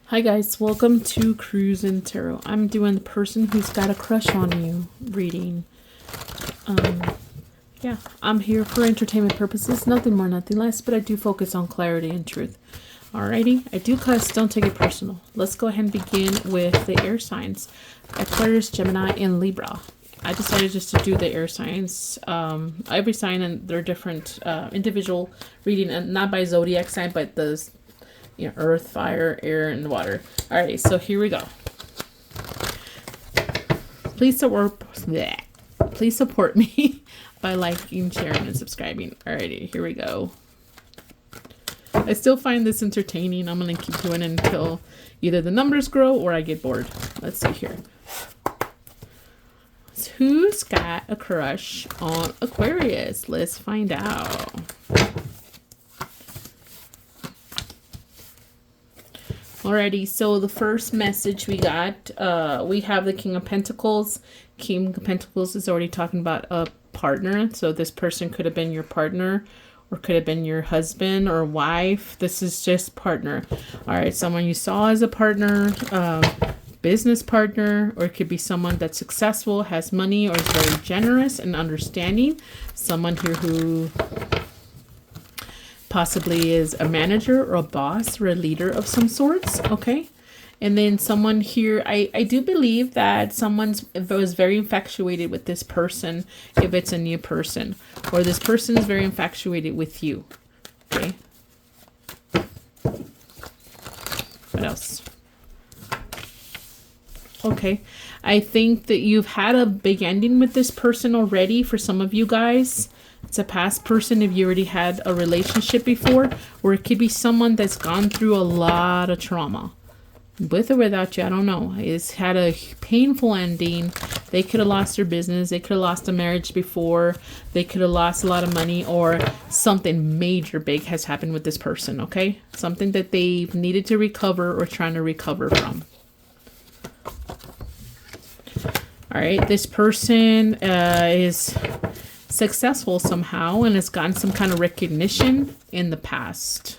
Hi guys, welcome to Cruise and Tarot. I'm doing the person who's got a crush on you reading. Yeah, I'm here for entertainment purposes, nothing more, nothing less, but I do focus on clarity and truth. Alrighty, I do cuss, don't take it personal. Let's go ahead and begin with the air signs. Aquarius, Gemini, and Libra. I decided just to do the air signs. Every sign and their different individual reading, and not by zodiac sign, but the earth, fire, air, and water. Alrighty, so here we go. Please support me by liking, sharing, and subscribing. Alrighty, here we go. I still find this entertaining. I'm gonna keep doing it until either the numbers grow or I get bored. Let's see here. So who's got a crush on Aquarius? Let's find out. Alrighty, so the first message we got, we have the King of Pentacles. King of Pentacles is already talking about a partner. So this person could have been your partner or could have been your husband or wife. This is just partner. Alright, someone you saw as a partner, business partner, or it could be someone that's successful, has money, or is very generous and understanding. Someone here who possibly is a manager or a boss or a leader of some sorts. Okay, and then someone here, I do believe that someone was very infatuated with this person, if it's a new person, or this person is very infatuated with you. Okay, what else? Okay, I think that you've had a big ending with this person already. For some of you guys, it's a past person if you already had a relationship before, or it could be someone that's gone through a lot of trauma. With or without you, I don't know. It's had a painful ending. They could have lost their business. They could have lost a marriage before. They could have lost a lot of money, or something major big has happened with this person, okay? Something that they needed to recover or trying to recover from. All right, this person is successful somehow and has gotten some kind of recognition in the past.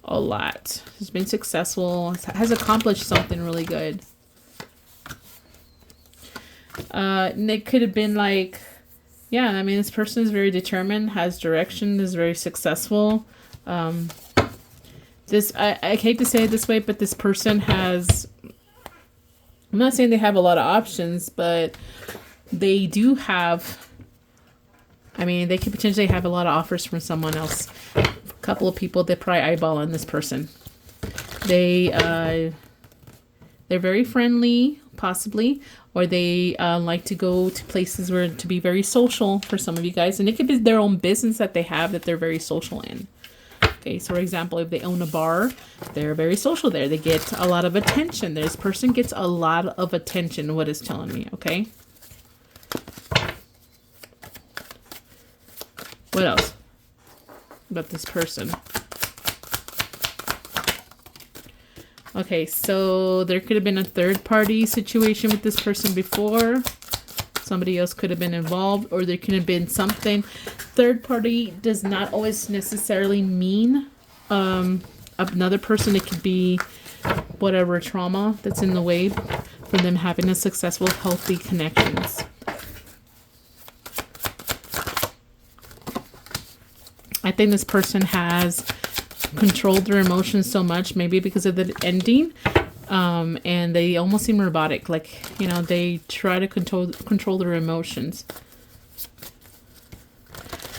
A lot. Has been successful, has accomplished something really good. And it could have been like, yeah, I mean, this person is very determined, has direction, is very successful. I hate to say it this way, but this person has, I'm not saying they have a lot of options, but they do have, I mean, they could potentially have a lot of offers from someone else. A couple of people, they probably eyeball on this person. They're very friendly, possibly, or they like to go to places where to be very social for some of you guys. And it could be their own business that they have that they're very social in. Okay, so for example, if they own a bar, they're very social there. They get a lot of attention. This person gets a lot of attention, what it's telling me, okay? What else about this person? Okay, so there could have been a third-party situation with this person before. Somebody else could have been involved, or there could have been something. Third party does not always necessarily mean another person. It could be whatever trauma that's in the way for them having a successful, healthy connections. I think this person has controlled their emotions so much, maybe because of the ending, and they almost seem robotic. Like, you know, they try to control their emotions.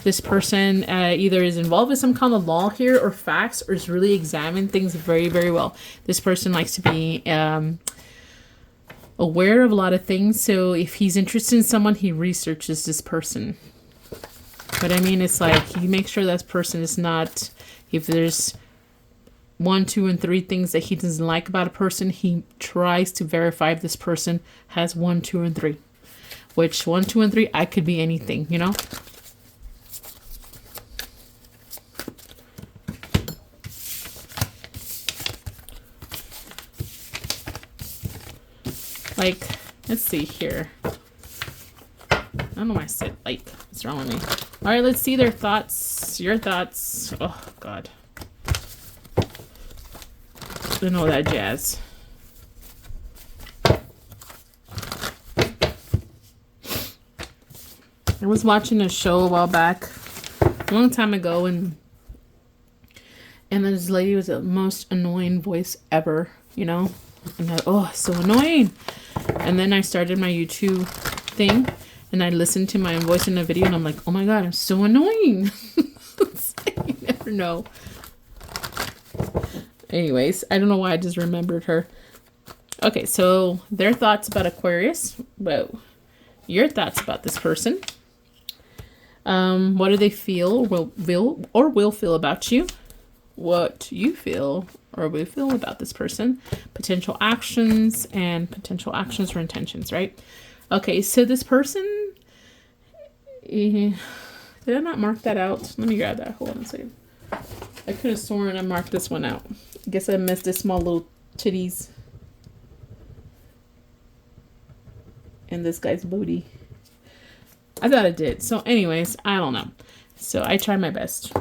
This person either is involved with some kind of law here or facts, or is really examining things very, very well. This person likes to be aware of a lot of things. So if he's interested in someone, he researches this person. But I mean, it's like he makes sure that person is not, if there's 1, 2, and 3 things that he doesn't like about a person, he tries to verify if this person has 1, 2, and 3. Which 1, 2, and 3, I could be anything, you know? Like, let's see here. I don't know why I said like. What's wrong with me? All right, let's see their thoughts. Your thoughts. Oh, God. and all that jazz. I was watching a show a while back, a long time ago, and this lady was the most annoying voice ever, you know? And I, oh, so annoying. And then I started my YouTube thing, and I listened to my voice in a video, and I'm like, oh my god, I'm so annoying. You never know. Anyways, I don't know why I just remembered her. Okay, so their thoughts about Aquarius. Whoa. Your thoughts about this person. What do they feel or will feel about you? What you feel or will feel about this person? Potential actions or intentions, right? Okay, so this person, did I not mark that out? Let me grab that. Hold on a second. I could have sworn I marked this one out. I guess I missed this small little titties and this guy's booty. I thought I did. So anyways, I don't know. So I try my best.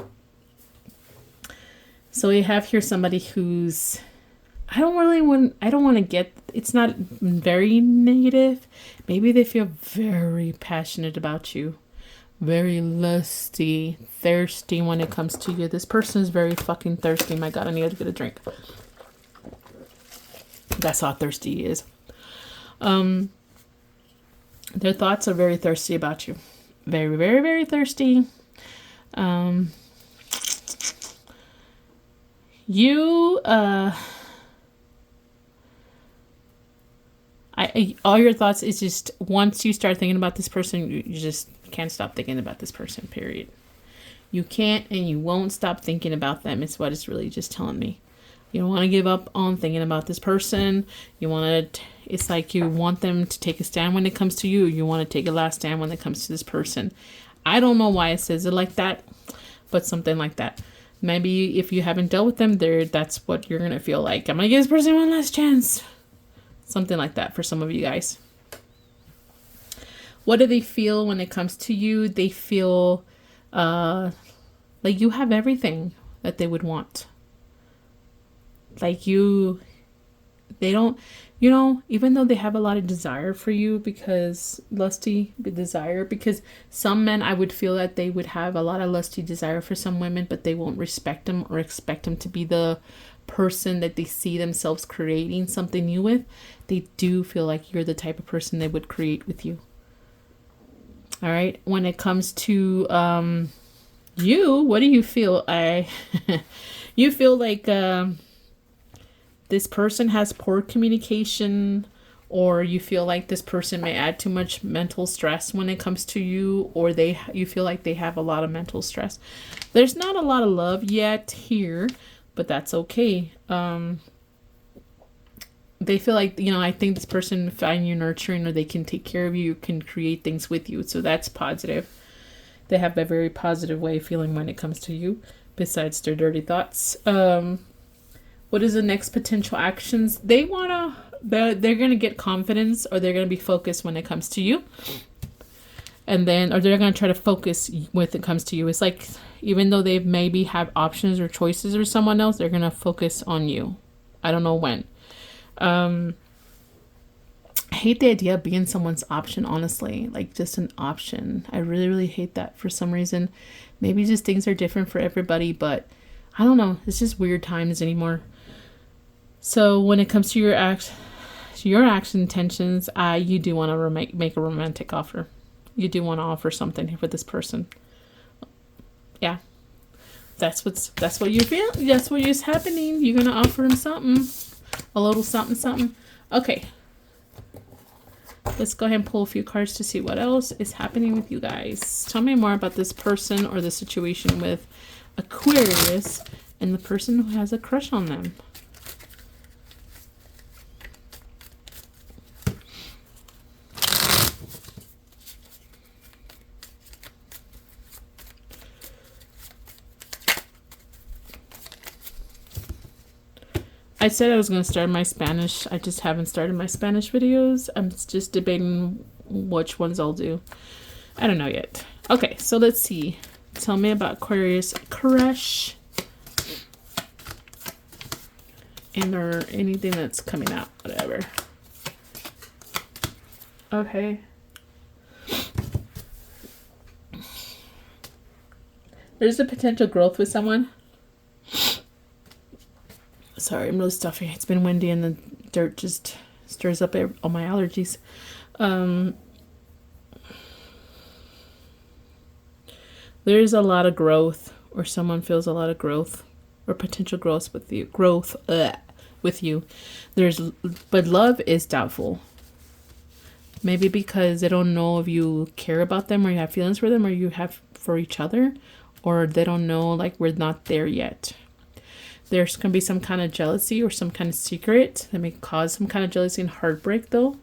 So we have here somebody who's, I don't want to get, it's not very negative. Maybe they feel very passionate about you. Very lusty, thirsty when it comes to you. This person is very fucking thirsty. My god, I need to get a drink. That's how thirsty he is. Their thoughts are very thirsty about you. Very, very, very thirsty. All your thoughts is just, once you start thinking about this person, you just can't stop thinking about this person, period. You can't and you won't stop thinking about them. It's what it's really just telling me. You don't want to give up on thinking about this person. It's like you want them to take a stand when it comes to you. You want to take a last stand when it comes to this person. I don't know why it says it like that, but something like that. Maybe if you haven't dealt with them, that's what you're going to feel like. I'm going to give this person one last chance. Something like that for some of you guys. What do they feel when it comes to you? They feel like you have everything that they would want. Like they don't, even though they have a lot of desire for you, because lusty desire, because some men, I would feel that they would have a lot of lusty desire for some women, but they won't respect them or expect them to be the person that they see themselves creating something new with. They do feel like you're the type of person they would create with you. All right. When it comes to you, what do you feel? You feel like this person has poor communication, or you feel like this person may add too much mental stress when it comes to you, or you feel like they have a lot of mental stress. There's not a lot of love yet here, but that's okay. They feel like, I think this person find you nurturing, or they can take care of you, can create things with you. So that's positive. They have a very positive way of feeling when it comes to you, besides their dirty thoughts. What is the next potential actions? They're going to get confidence, or they're going to be focused when it comes to you. Or they're going to try to focus when it comes to you. It's like, even though they maybe have options or choices or someone else, they're going to focus on you. I don't know when. I hate the idea of being someone's option, honestly. Like, just an option. I really, really hate that for some reason. Maybe just things are different for everybody, but I don't know. It's just weird times anymore. So when it comes to your action intentions, you do want to make a romantic offer. You do want to offer something for this person. Yeah. That's what you feel. That's what is happening. You're going to offer him something. A little something, something. Okay. Let's go ahead and pull a few cards to see what else is happening with you guys. Tell me more about this person or the situation with Aquarius and the person who has a crush on them. I said I was going to start my Spanish. I just haven't started my Spanish videos. I'm just debating which ones I'll do. I don't know yet. Okay, so let's see. Tell me about Aquarius crush. and or anything that's coming out, whatever. Okay. There's a potential growth with someone. Sorry, I'm really stuffy. It's been windy and the dirt just stirs up all my allergies. There's a lot of growth, or someone feels a lot of growth, or potential growth with you. But love is doubtful. Maybe because they don't know if you care about them, or you have feelings for them, or you have for each other, or they don't know, like, we're not there yet. There's going to be some kind of jealousy or some kind of secret that may cause some kind of jealousy and heartbreak, though.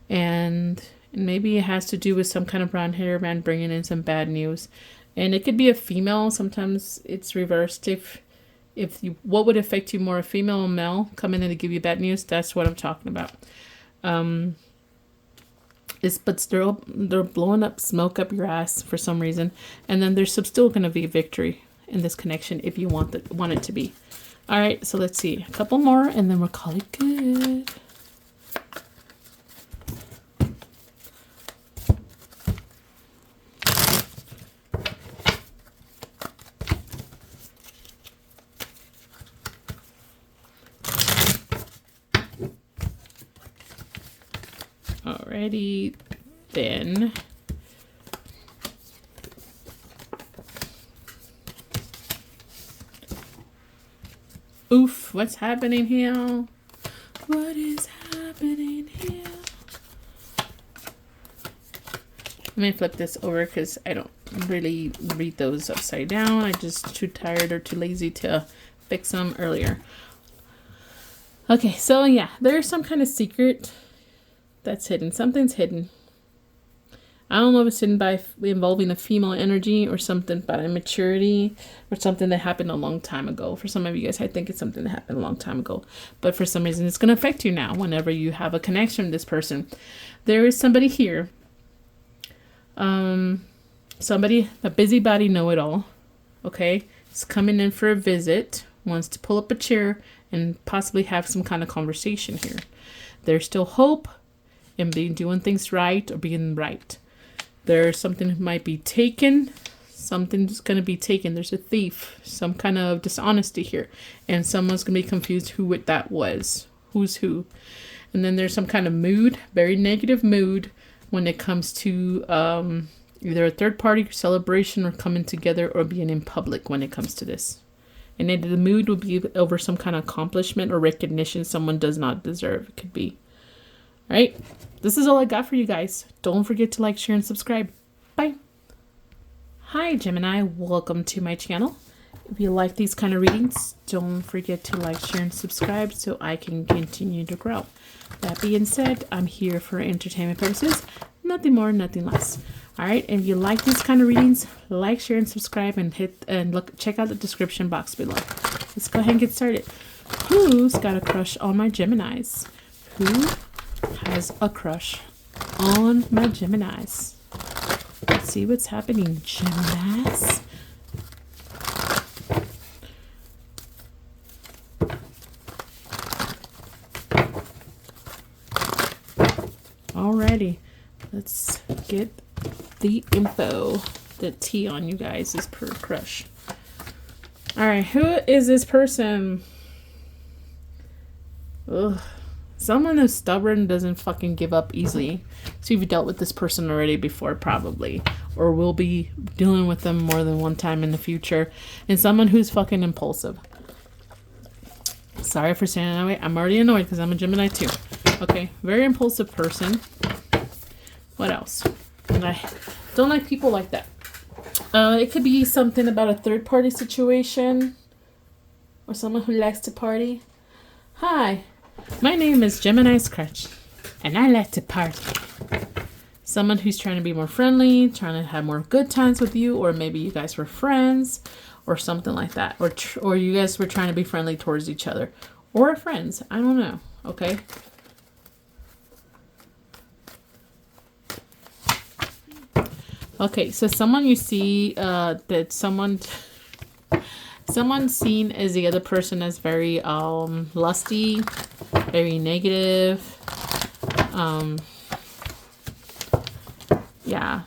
And maybe it has to do with some kind of brown hair man bringing in some bad news. And it could be a female. Sometimes it's reversed. What would affect you more, a female or male coming in to give you bad news? That's what I'm talking about. But they're blowing up smoke up your ass for some reason. And then there's still going to be victory in this connection if you want it to be. All right, so let's see. A couple more, and then we'll call it good. Alrighty, then. Oof, what's happening here? What is happening here? Let me flip this over because I don't really read those upside down. I'm just too tired or too lazy to fix them earlier. Okay, so yeah, there's some kind of secret that's hidden. Something's hidden. I don't know if it's hidden by involving a female energy or something by immaturity or something that happened a long time ago. For some of you guys, I think it's something that happened a long time ago. But for some reason, it's going to affect you now whenever you have a connection with this person. There is somebody here. Somebody, a busybody know-it-all. Okay? It's coming in for a visit. Wants to pull up a chair and possibly have some kind of conversation here. There's still hope in doing things right or being right. There's something that might be taken. Something's going to be taken. There's a thief. Some kind of dishonesty here. And someone's going to be confused who that was. Who's who. And then there's some kind of mood. Very negative mood when it comes to either a third party celebration or coming together or being in public when it comes to this. And then the mood will be over some kind of accomplishment or recognition someone does not deserve. It could be. All right. This is all I got for you guys. Don't forget to like, share, and subscribe. Bye. Hi, Gemini. Welcome to my channel. If you like these kind of readings, don't forget to like, share, and subscribe so I can continue to grow. That being said, I'm here for entertainment purposes. Nothing more, nothing less. All right. And if you like these kind of readings, like, share, and subscribe, and check out the description box below. Let's go ahead and get started. Who's got a crush on my Geminis? Who has a crush on my Geminis? Let's see what's happening, Geminis. Alrighty, let's get the info, the tea on you guys is per crush. Alright, who is this person? Ugh. Someone who's stubborn, doesn't fucking give up easily. So you've dealt with this person already before, probably. Or will be dealing with them more than one time in the future. And someone who's fucking impulsive. Sorry for saying that way. I'm already annoyed because I'm a Gemini too. Okay, very impulsive person. What else? And I don't like people like that. It could be something about a third party situation. Or someone who likes to party. Hi. My name is Gemini's Crush, and I like to party. Someone who's trying to be more friendly, trying to have more good times with you, or maybe you guys were friends, or something like that. Or you guys were trying to be friendly towards each other, or friends. I don't know. Okay. Okay, so someone you see, that someone Someone seen as the other person as very lusty, very negative. Yeah.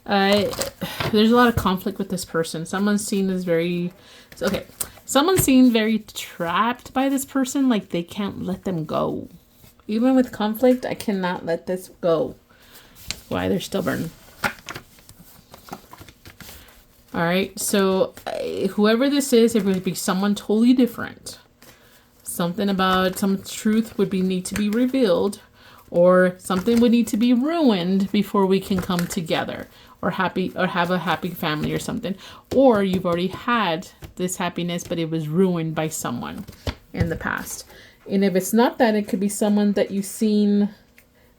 There's a lot of conflict with this person. Someone's seen as very... Okay. Someone's seen very trapped by this person. Like, they can't let them go. Even with conflict, I cannot let this go. Why? They're stubborn. Alright, so whoever this is, it would be someone totally different. Something about some truth would need to be revealed, or something would need to be ruined before we can come together, or have a happy family or something. Or you've already had this happiness, but it was ruined by someone in the past. And if it's not that, it could be someone that you see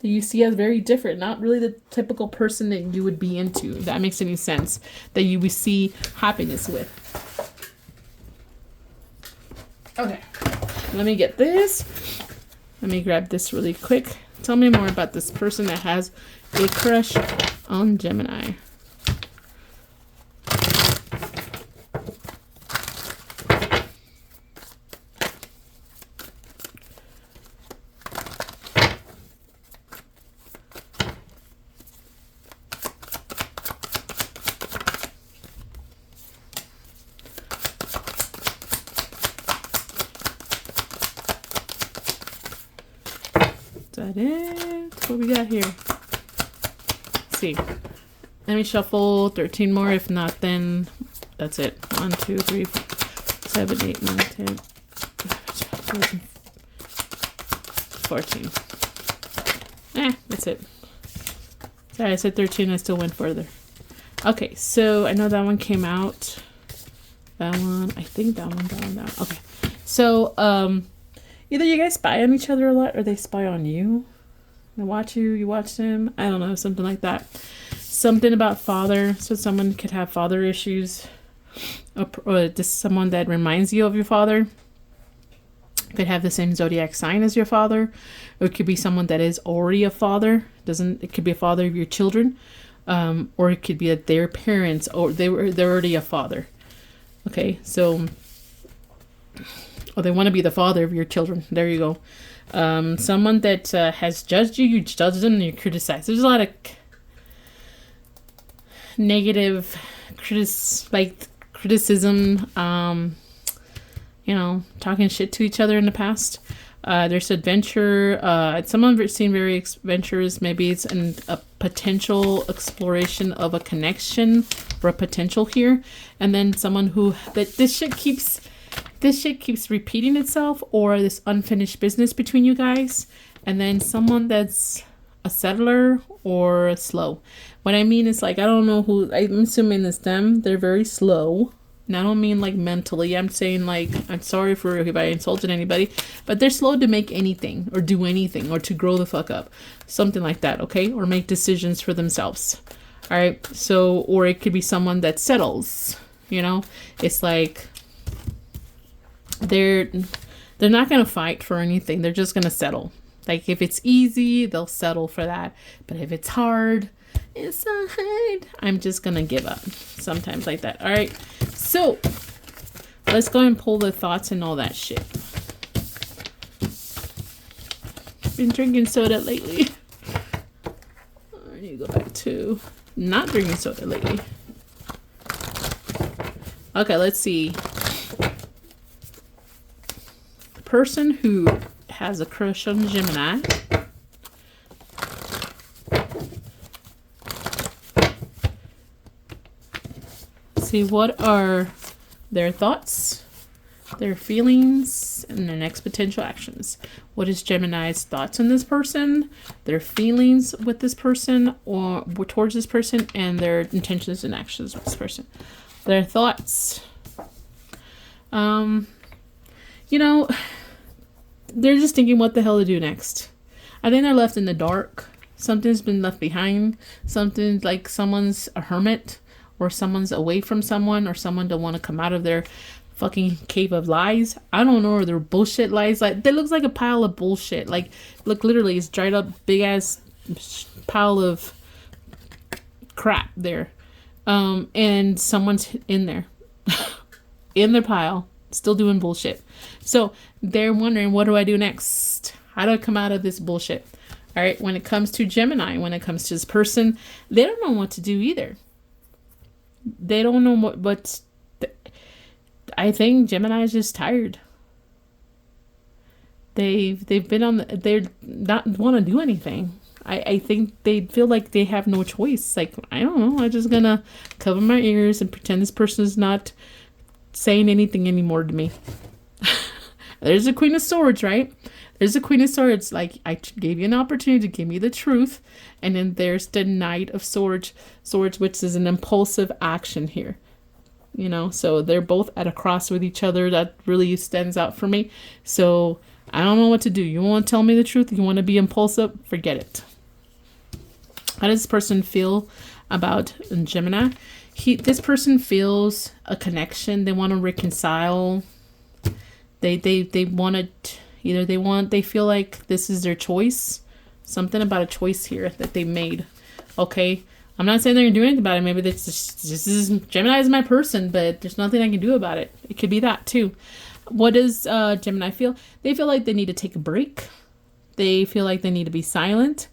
as very different, not really the typical person that you would be into, if that makes any sense, that you would see happiness with. Okay, let me get this. Let me grab this really quick. Tell me more about this person that has a crush on Gemini. Is that it? What we got here? Let's see. Let me shuffle 13 more. If not, then that's it. 1, 2, 3, 4, 7, 8, 9, 10, 11, 12, 14. That's it. Sorry, I said 13. I still went further. Okay, so I know that one came out. That one. I think that one. Okay. So, either you guys spy on each other a lot, or they spy on you. They watch you, you watch them. I don't know, something like that. Something about father. So someone could have father issues. Or just someone that reminds you of your father. Could have the same zodiac sign as your father. Or it could be someone that is already a father. It could be a father of your children. Or it could be that their parents, or they're already a father. Okay, so... Or they want to be the father of your children. There you go. Someone that has judged you, you judge them, and you criticize. There's a lot of negative criticism, talking shit to each other in the past. There's adventure. Someone seen very adventurous. Maybe it's a potential exploration of a connection or a potential here. And then someone who, that this shit keeps repeating itself, or this unfinished business between you guys. And then someone that's a settler or slow. What I mean is, like, I don't know who, I'm assuming it's them. They're very slow. And I don't mean like mentally. I'm saying, like, I'm sorry for if I insulted anybody, but they're slow to make anything or do anything or to grow the fuck up. Something like that, okay? Or make decisions for themselves. All right? So, or it could be someone that settles, It's like they're not going to fight for anything. They're just going to settle. Like, if it's easy, they'll settle for that. But if it's hard, it's so hard, I'm just going to give up. Sometimes like that. All right. So, let's go and pull the thoughts and all that shit. Been drinking soda lately. I need to go back to not drinking soda lately. Okay, let's see. The person who has a crush on Gemini. See, what are their thoughts, their feelings, and their next potential actions? What is Gemini's thoughts on this person, their feelings with this person or towards this person, and their intentions and actions with this person? Their thoughts. They're just thinking what the hell to do next. I think they're left in the dark. Something's been left behind. Something like someone's a hermit, or someone's away from someone, or someone don't want to come out of their fucking cave of lies. I don't know, or their bullshit lies. Like, that looks like a pile of bullshit. Like, look, literally, it's dried up big ass pile of crap there. And someone's in there. in their pile, still doing bullshit. So they're wondering, what do I do next? How do I come out of this bullshit? All right, when it comes to Gemini, when it comes to this person, they don't know what to do either. They don't know what I think Gemini is just tired. They've been on they're not want to do anything. I think they feel like they have no choice. Like, I don't know, I'm just gonna cover my ears and pretend this person is not saying anything anymore to me. There's a Queen of Swords, right? There's a Queen of Swords. Like, I gave you an opportunity to give me the truth. And then there's the Knight of Swords, which is an impulsive action here. You know, so they're both at a cross with each other. That really stands out for me. So I don't know what to do. You want to tell me the truth? You want to be impulsive? Forget it. How does this person feel about Gemini? This person feels a connection. They want to reconcile. They want it. Either they feel like this is their choice. Something about a choice here that they made. Okay. I'm not saying they're going to do anything about it. Maybe this is Gemini is my person, but there's nothing I can do about it. It could be that too. What does Gemini feel? They feel like they need to take a break. They feel like they need to be silent.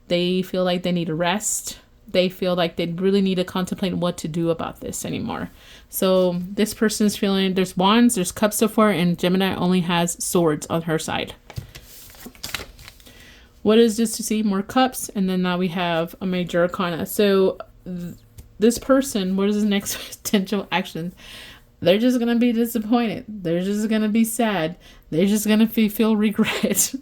They feel like they need to rest. They feel like they really need to contemplate what to do about this anymore. So this person's feeling, there's wands, there's cups so far, and Gemini only has swords on her side. What is this to see? More cups, and then now we have a major arcana. So this person, what is the next potential action? They're just going to be disappointed. They're just going to be sad. They're just going to feel regret.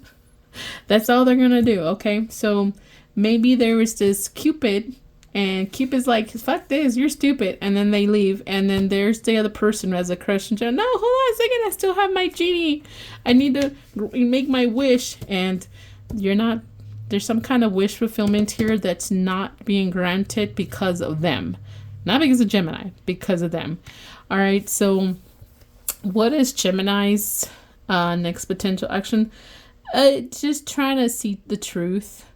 That's all they're going to do, okay? So maybe there was this Cupid, and Cupid's like, fuck this, you're stupid. And then they leave. And then there's the other person who has a crush and no, hold on a second, I still have my genie. I need to make my wish. And you're not, there's some kind of wish fulfillment here that's not being granted because of them. Not because of Gemini, because of them. All right, so what is Gemini's next potential action? Just trying to see the truth.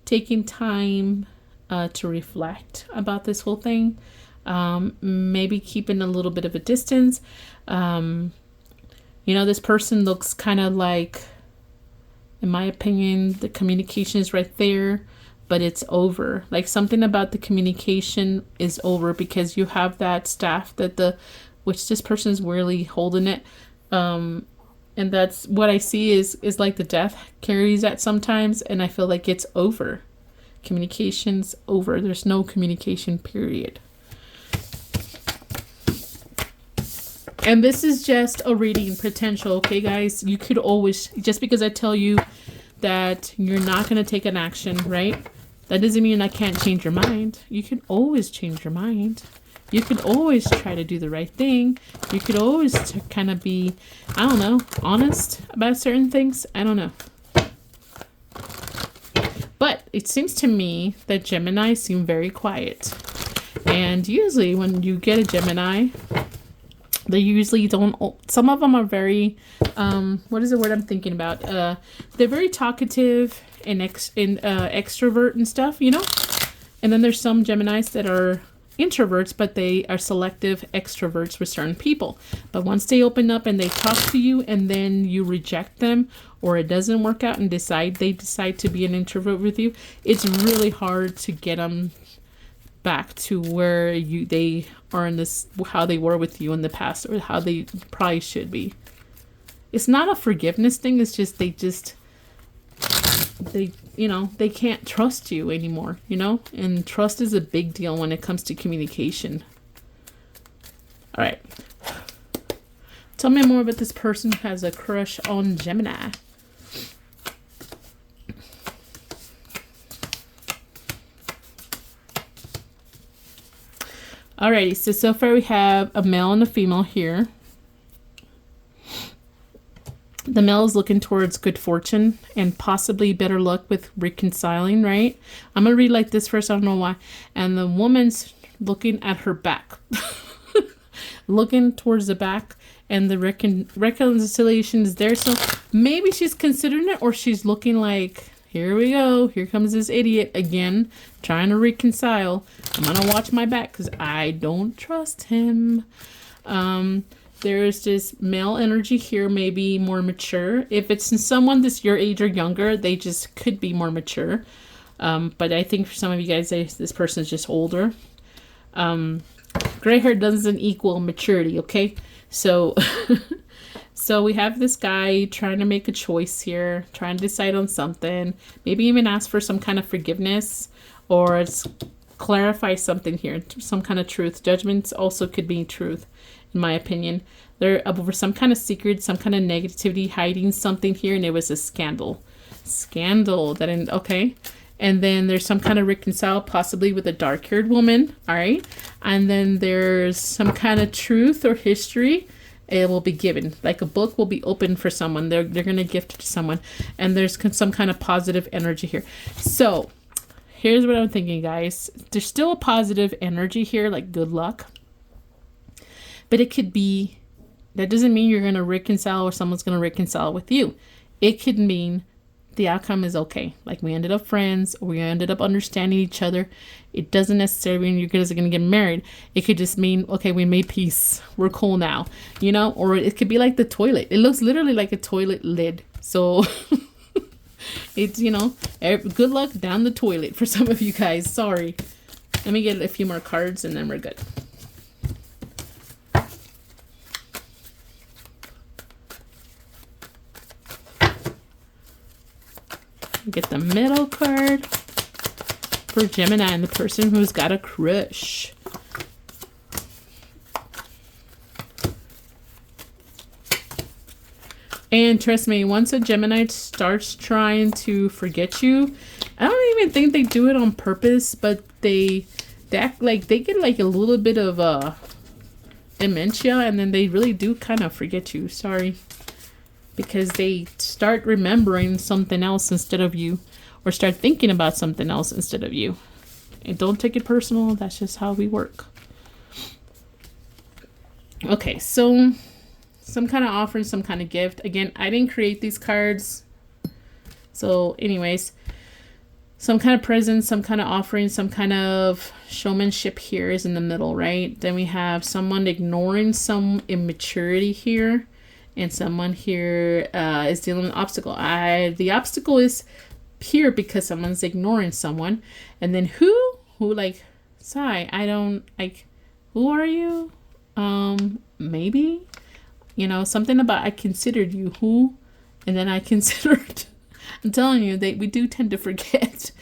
Taking time to reflect about this whole thing. Maybe keeping a little bit of a distance. This person looks kind of like, in my opinion, the communication is right there, but it's over. Like, something about the communication is over because you have that staff which this person is really holding it. And that's what I see is like the death carries that sometimes. And I feel like it's over. Communication's over. There's no communication, period. And this is just a reading potential, okay, guys? You could always, just because I tell you that you're not going to take an action, right? That doesn't mean I can't change your mind. You can always change your mind. You could always try to do the right thing. You could always kind of be, I don't know, honest about certain things. I don't know. But it seems to me that Gemini seem very quiet. And usually when you get a Gemini, they usually don't, some of them are very, what is the word I'm thinking about? They're very talkative and extrovert and stuff, you know? And then there's some Geminis that are introverts, but they are selective extroverts with certain people. But once they open up and they talk to you and then you reject them or it doesn't work out and they decide to be an introvert with you, it's really hard to get them back to where they are in this, how they were with you in the past or how they probably should be. It's not a forgiveness thing. It's just they can't trust you anymore, and trust is a big deal when it comes to communication. All right. Tell me more about this person who has a crush on Gemini. Alrighty, so far we have a male and a female here. The male is looking towards good fortune and possibly better luck with reconciling, right? I'm going to read like this first. I don't know why. And the woman's looking at her back. Looking towards the back. And the reconciliation is there. So maybe she's considering it, or she's looking like, here we go. Here comes this idiot again, trying to reconcile. I'm going to watch my back because I don't trust him. There's this male energy here, maybe more mature. If it's in someone that's your age or younger, they just could be more mature. But I think for some of you guys, this person is just older. Gray hair doesn't equal maturity, okay? So, so we have this guy trying to make a choice here, trying to decide on something, maybe even ask for some kind of forgiveness or clarify something here, some kind of truth. Judgments also could be truth, in my opinion. They're over some kind of secret, some kind of negativity, hiding something here, and it was a scandal. Okay. And then there's some kind of reconcile, possibly with a dark-haired woman, all right? And then there's some kind of truth or history. It will be given. Like a book will be open for someone. They're going to gift it to someone. And there's some kind of positive energy here. So here's what I'm thinking, guys. There's still a positive energy here, like good luck. But it could be, that doesn't mean you're going to reconcile or someone's going to reconcile with you. It could mean the outcome is okay. Like we ended up friends, or we ended up understanding each other. It doesn't necessarily mean you guys are going to get married. It could just mean, okay, we made peace. We're cool now, you know? Or it could be like the toilet. It looks literally like a toilet lid. So it's, you know, good luck down the toilet for some of you guys. Sorry. Let me get a few more cards and then we're good. Get the middle card for Gemini and the person who's got a crush. And trust me, once a Gemini starts trying to forget you, I don't even think they do it on purpose, but they act like they get like a little bit of dementia, and then they really do kind of forget you. Sorry. Because they start remembering something else instead of you, or start thinking about something else instead of you. And don't take it personal. That's just how we work. Okay, so some kind of offering, some kind of gift. Again, I didn't create these cards. So anyways, some kind of present, some kind of offering, some kind of showmanship here is in the middle, right? Then we have someone ignoring some immaturity here. And someone here is dealing with an obstacle. The obstacle is here because someone's ignoring someone. And then who like, sigh, I don't, like, who are you? Maybe, you know, something about I considered you who, and then I considered, I'm telling you, we do tend to forget.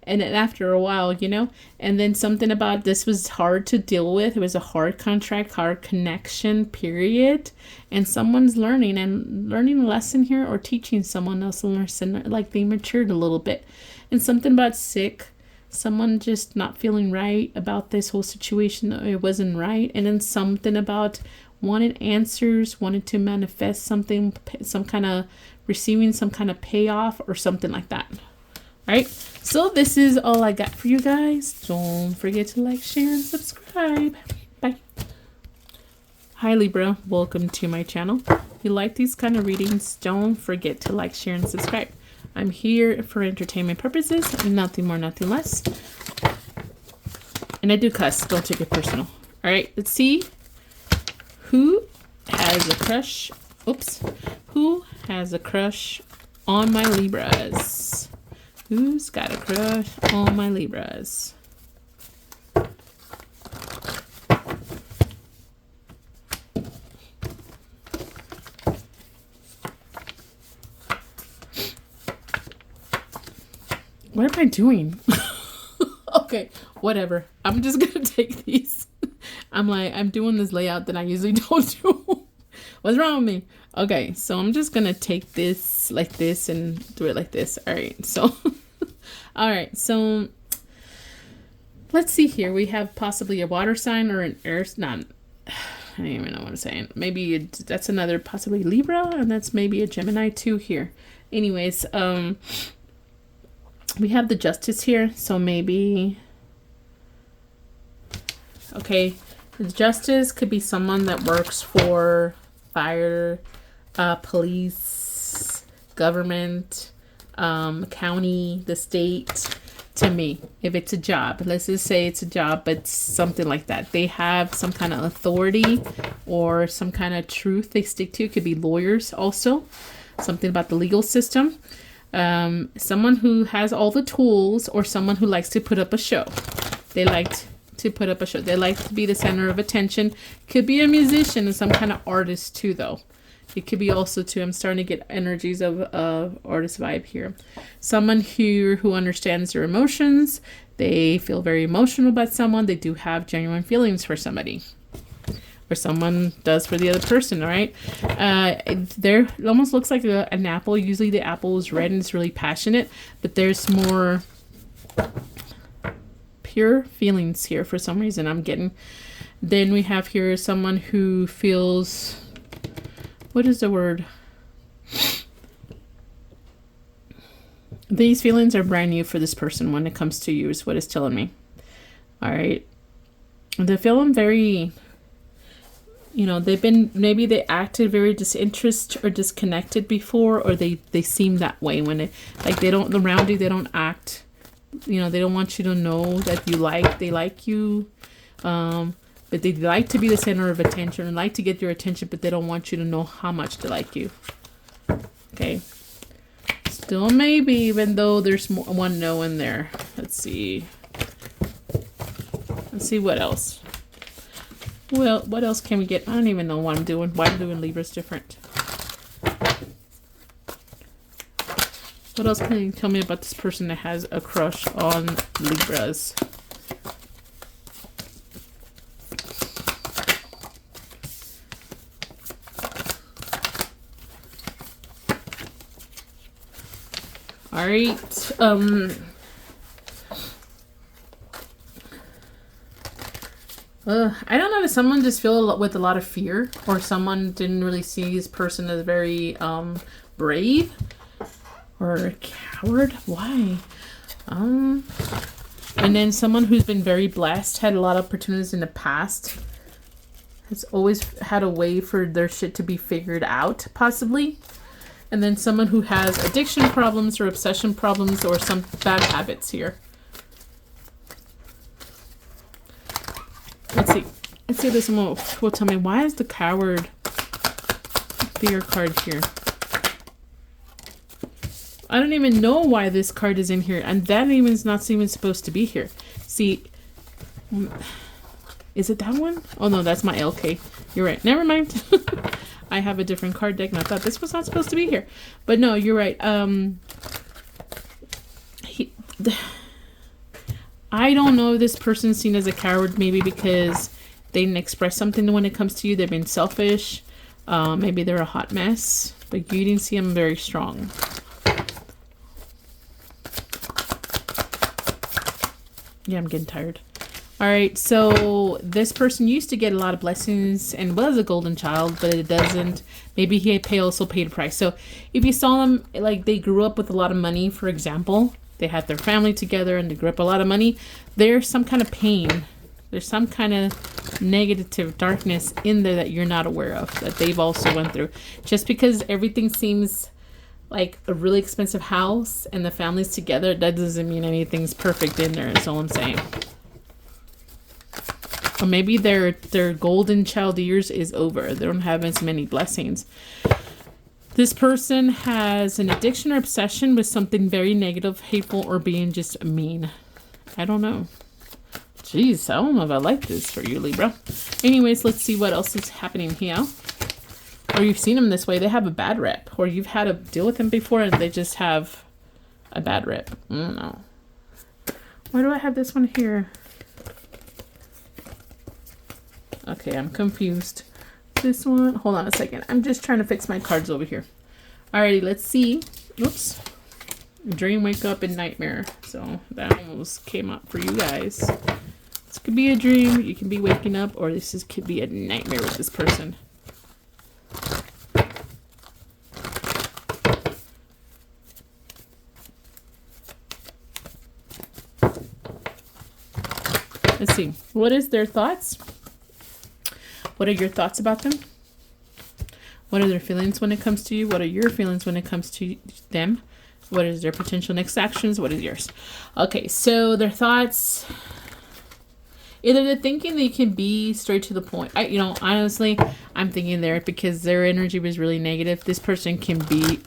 And then after a while, you know, and then something about this was hard to deal with. It was a hard contract, hard connection, period. And someone's learning a lesson here, or teaching someone else a lesson, like they matured a little bit. And something about sick, someone just not feeling right about this whole situation. It wasn't right. And then something about wanted answers, wanted to manifest something, some kind of receiving some kind of payoff or something like that. All right, so this is all I got for you guys. Don't forget to like, share, and subscribe. Bye. Hi, Libra. Welcome to my channel. If you like these kind of readings, don't forget to like, share, and subscribe. I'm here for entertainment purposes, nothing more, nothing less. And I do cuss. Don't take it personal. All right, let's see who has a crush. Oops. Who has a crush on my Libras? Who's got a crush on my Libras? What am I doing? Okay, whatever. I'm just gonna take these. I'm doing this layout that I usually don't do. What's wrong with me? Okay, so I'm just gonna take this like this and do it like this. All right, so all right, so let's see here. We have possibly a water sign or an air, not, I don't even know what I'm saying. Maybe that's another possibly Libra, and that's maybe a Gemini too here. Anyways, we have the Justice here, so maybe, okay, the Justice could be someone that works for fire, police, government, county, the state. to me. If it's a job, let's just say it's a job, but something like that. They have some kind of authority or some kind of truth they stick to. It could be lawyers also. Something about the legal system. Someone who has all the tools, or someone who likes to put up a show. They like to put up a show. They like to be the center of attention. Could be a musician and some kind of artist too, though. It could be also too. I'm starting to get energies of artist vibe here. Someone who understands their emotions. They feel very emotional about someone. They do have genuine feelings for somebody, or someone does for the other person. All right. There it almost looks like an apple. Usually the apple is red and it's really passionate, but there's more pure feelings here for some reason I'm getting. Then we have here someone who feels, what is the word? These feelings are brand new for this person when it comes to you, is what it's telling me. All right. They feel them very, maybe they acted very disinterested or disconnected before, or they seem that way when they don't, around you, they don't act, they don't want you to know that they like you, but they like to be the center of attention and like to get your attention, but they don't want you to know how much they like you. Okay. Still maybe, even though there's one no in there. Let's see what else. Well, what else can we get? I don't even know what I'm doing. Why I'm doing Libra's different. What else can you tell me about this person that has a crush on Libras? All right. I don't know if someone just feel with a lot of fear, or someone didn't really see this person as very brave or a coward. Why? And then someone who's been very blessed, had a lot of opportunities in the past, has always had a way for their shit to be figured out, possibly. And then someone who has addiction problems or obsession problems or some bad habits here. Let's see if this one will tell me, why is the coward fear card here? I don't even know why this card is in here, and that even is not even supposed to be here. See, is it that one? Oh no, that's my LK. You're right. Never mind. I have a different card deck and I thought this was not supposed to be here. But no, you're right. I don't know if this person's seen as a coward, maybe because they didn't express something when it comes to you. They've been selfish. Maybe they're a hot mess, but you didn't see them very strong. Yeah, I'm getting tired. All right, so this person used to get a lot of blessings and was a golden child, but it doesn't. Maybe he also paid a price. So if you saw them, like they grew up with a lot of money, for example, they had their family together and they grew up with a lot of money, there's some kind of pain. There's some kind of negative darkness in there that you're not aware of, that they've also went through. Just because everything seems like a really expensive house and the family's together, that doesn't mean anything's perfect in there, is all I'm saying. Or maybe their golden child years is over. They don't have as many blessings. This person has an addiction or obsession with something very negative, hateful, or being just mean. I don't know. Jeez, I don't know if I like this for you, Libra. Anyways, let's see what else is happening here. Or you've seen them this way. They have a bad rep. Or you've had to deal with them before and they just have a bad rep. I don't know. Why do I have this one here? Okay, I'm confused. This one, hold on a second. I'm just trying to fix my cards over here. Alrighty, let's see. Oops. Dream, wake up, and nightmare. So that almost came up for you guys. This could be a dream. You can be waking up, or could be a nightmare with this person. Let's see. What is their thoughts? What are your thoughts about them? What are their feelings when it comes to you? What are your feelings when it comes to them? What is their potential next actions? What is yours? Okay, so their thoughts. Either they're thinking they can be straight to the point. Honestly, I'm thinking there because their energy was really negative. This person can be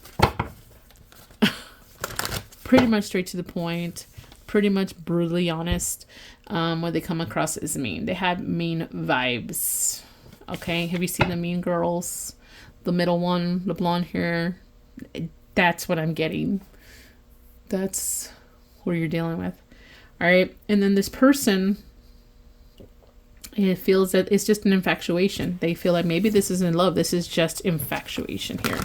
pretty much straight to the point, pretty much brutally honest. What they come across as mean. They have mean vibes. Okay, have you seen the Mean Girls? The middle one, the blonde hair. That's what I'm getting. That's who you're dealing with. All right. And then this person, it feels that it's just an infatuation. They feel like maybe this isn't love. This is just infatuation here.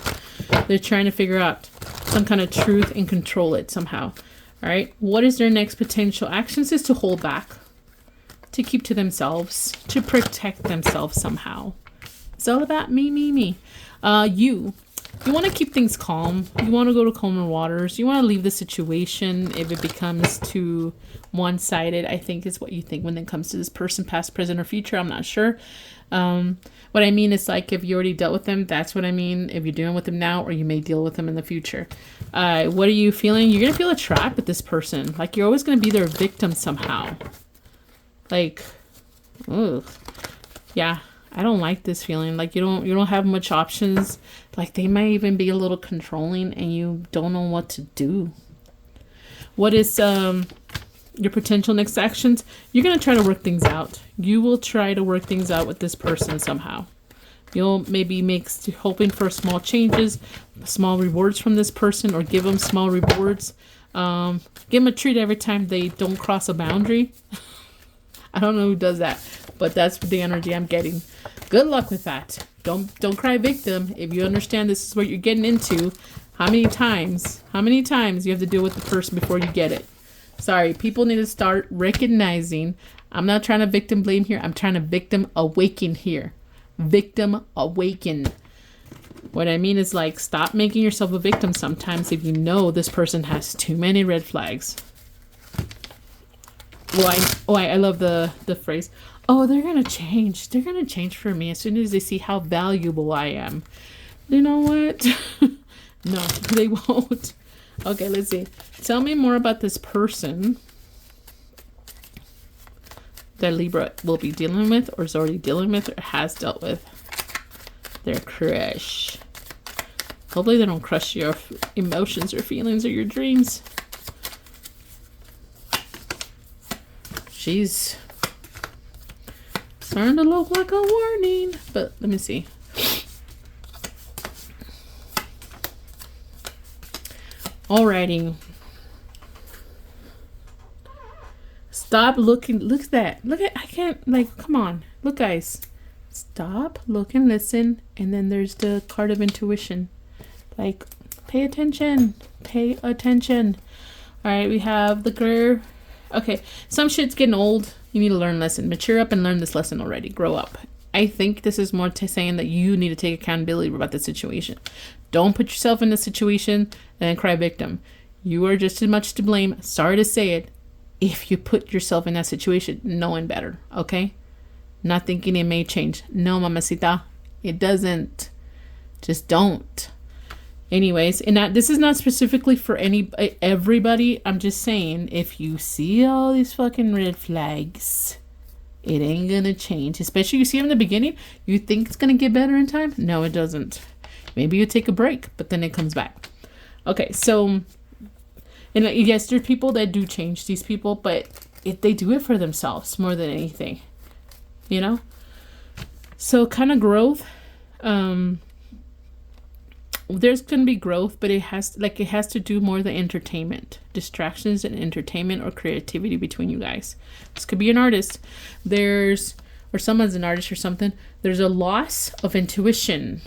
They're trying to figure out some kind of truth and control it somehow. All right. What is their next potential actions? Is to hold back, to keep to themselves, to protect themselves somehow. It's all about me, me, me. You want to keep things calm. You want to go to calmer waters. You want to leave the situation if it becomes too one-sided, I think is what you think when it comes to this person, past, present, or future. I'm not sure. What I mean is like if you already dealt with them, that's what I mean. If you're dealing with them now or you may deal with them in the future. What are you feeling? You're going to feel a trap with this person. Like you're always going to be their victim somehow. Like, ugh. Yeah. I don't like this feeling. Like you don't have much options. Like they might even be a little controlling and you don't know what to do. What is your potential next actions? You're going to try to work things out. You will try to work things out with this person somehow. You'll maybe hoping for small changes, small rewards from this person, or give them small rewards. Give them a treat every time they don't cross a boundary. I don't know who does that, but that's the energy I'm getting. Good luck with that. Don't cry victim. If you understand this is what you're getting into, how many times you have to deal with the person before you get it? Sorry, people need to start recognizing. I'm not trying to victim blame here. I'm trying to victim awaken here. Victim awaken. What I mean is like stop making yourself a victim sometimes if you know this person has too many red flags. I love the phrase. Oh, they're going to change. They're going to change for me as soon as they see how valuable I am. You know what? No, they won't. Okay, let's see. Tell me more about this person that Libra will be dealing with or is already dealing with or has dealt with. Their crush. Hopefully they don't crush your emotions or feelings or your dreams. She's starting to look like a warning, but let me see. Alrighty. Stop looking. Look at that. Look at, I can't, like, come on. Look, guys. Stop, look, and listen. And then there's the card of intuition. Like, pay attention. Pay attention. Alright, we have the girl. Okay, some shit's getting old. You need to learn a lesson. Mature up and learn this lesson already. Grow up. I think this is more to saying that you need to take accountability about the situation. Don't put yourself in a situation and then cry victim. You are just as much to blame. Sorry to say it. If you put yourself in that situation, knowing better, okay? Not thinking it may change. No, mamacita. It doesn't. Just don't. Anyways, and this is not specifically for everybody. I'm just saying, if you see all these fucking red flags, it ain't gonna change. Especially you see them in the beginning, you think it's gonna get better in time. No, it doesn't. Maybe you take a break, but then it comes back. Okay, so, and yes, there's people that do change, these people, but they do it for themselves more than anything, you know? So kind of growth, there's going to be growth, but it has to do more than entertainment, distractions and entertainment or creativity between you guys. This could be an artist. Or someone's an artist or something. There's a loss of intuition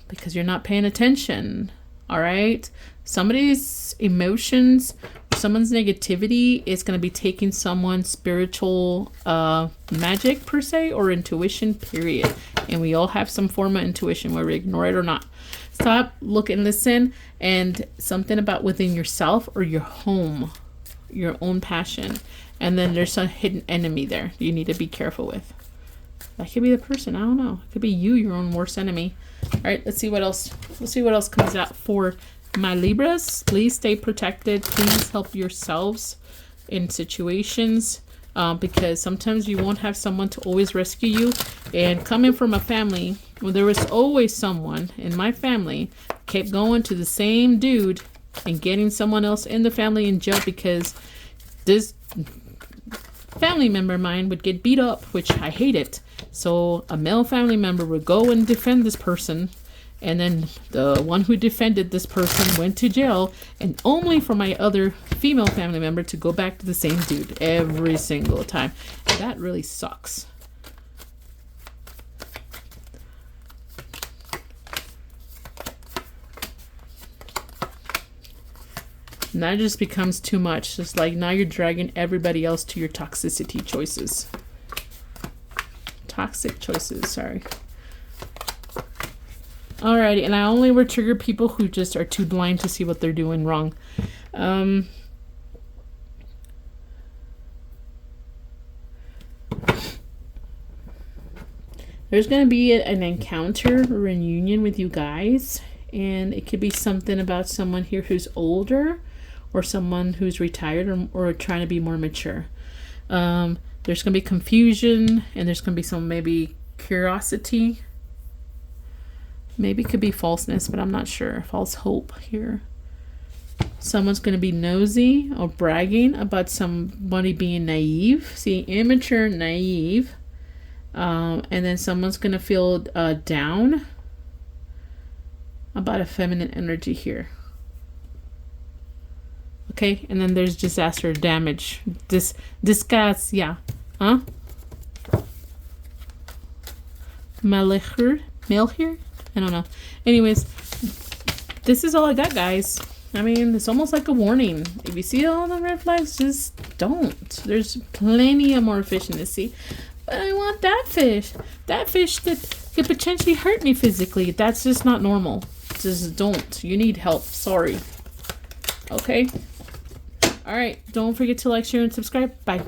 because you're not paying attention. All right. Somebody's emotions, someone's negativity is going to be taking someone's spiritual magic per se, or intuition, period. And we all have some form of intuition, whether we ignore it or not. Stop, look, and listen. And something about within yourself or your home, your own passion. And then there's some hidden enemy there you need to be careful with. That could be the person. I don't know. It could be you, your own worst enemy. All right, let's see what else. Let's see what else comes out for My Libras, please stay protected. Please help yourselves in situations because sometimes you won't have someone to always rescue you. And coming from a family where there was always someone in my family kept going to the same dude and getting someone else in the family in jail because this family member of mine would get beat up, which I hate it. So a male family member would go and defend this person, and then the one who defended this person went to jail, and only for my other female family member to go back to the same dude every single time. That really sucks. And that just becomes too much. It's like now you're dragging everybody else to your toxicity choices. Toxic choices, sorry. Alrighty, and I only would trigger people who just are too blind to see what they're doing wrong. There's going to be an encounter or reunion with you guys, and it could be something about someone here who's older or someone who's retired or trying to be more mature. There's going to be confusion, and there's going to be some maybe curiosity. Maybe it could be falseness, but I'm not sure. False hope here. Someone's going to be nosy or bragging about somebody being naive. See, immature, naive. And then someone's going to feel down about a feminine energy here. Okay, and then there's disaster, damage, disgust, yeah. Huh? Male here? I don't know. Anyways, this is all I got, guys. I mean, it's almost like a warning. If you see all the red flags, just don't. There's plenty of more fish in the sea. But I want that fish. That fish that could potentially hurt me physically. That's just not normal. Just don't. You need help. Sorry. Okay? All right. Don't forget to like, share, and subscribe. Bye.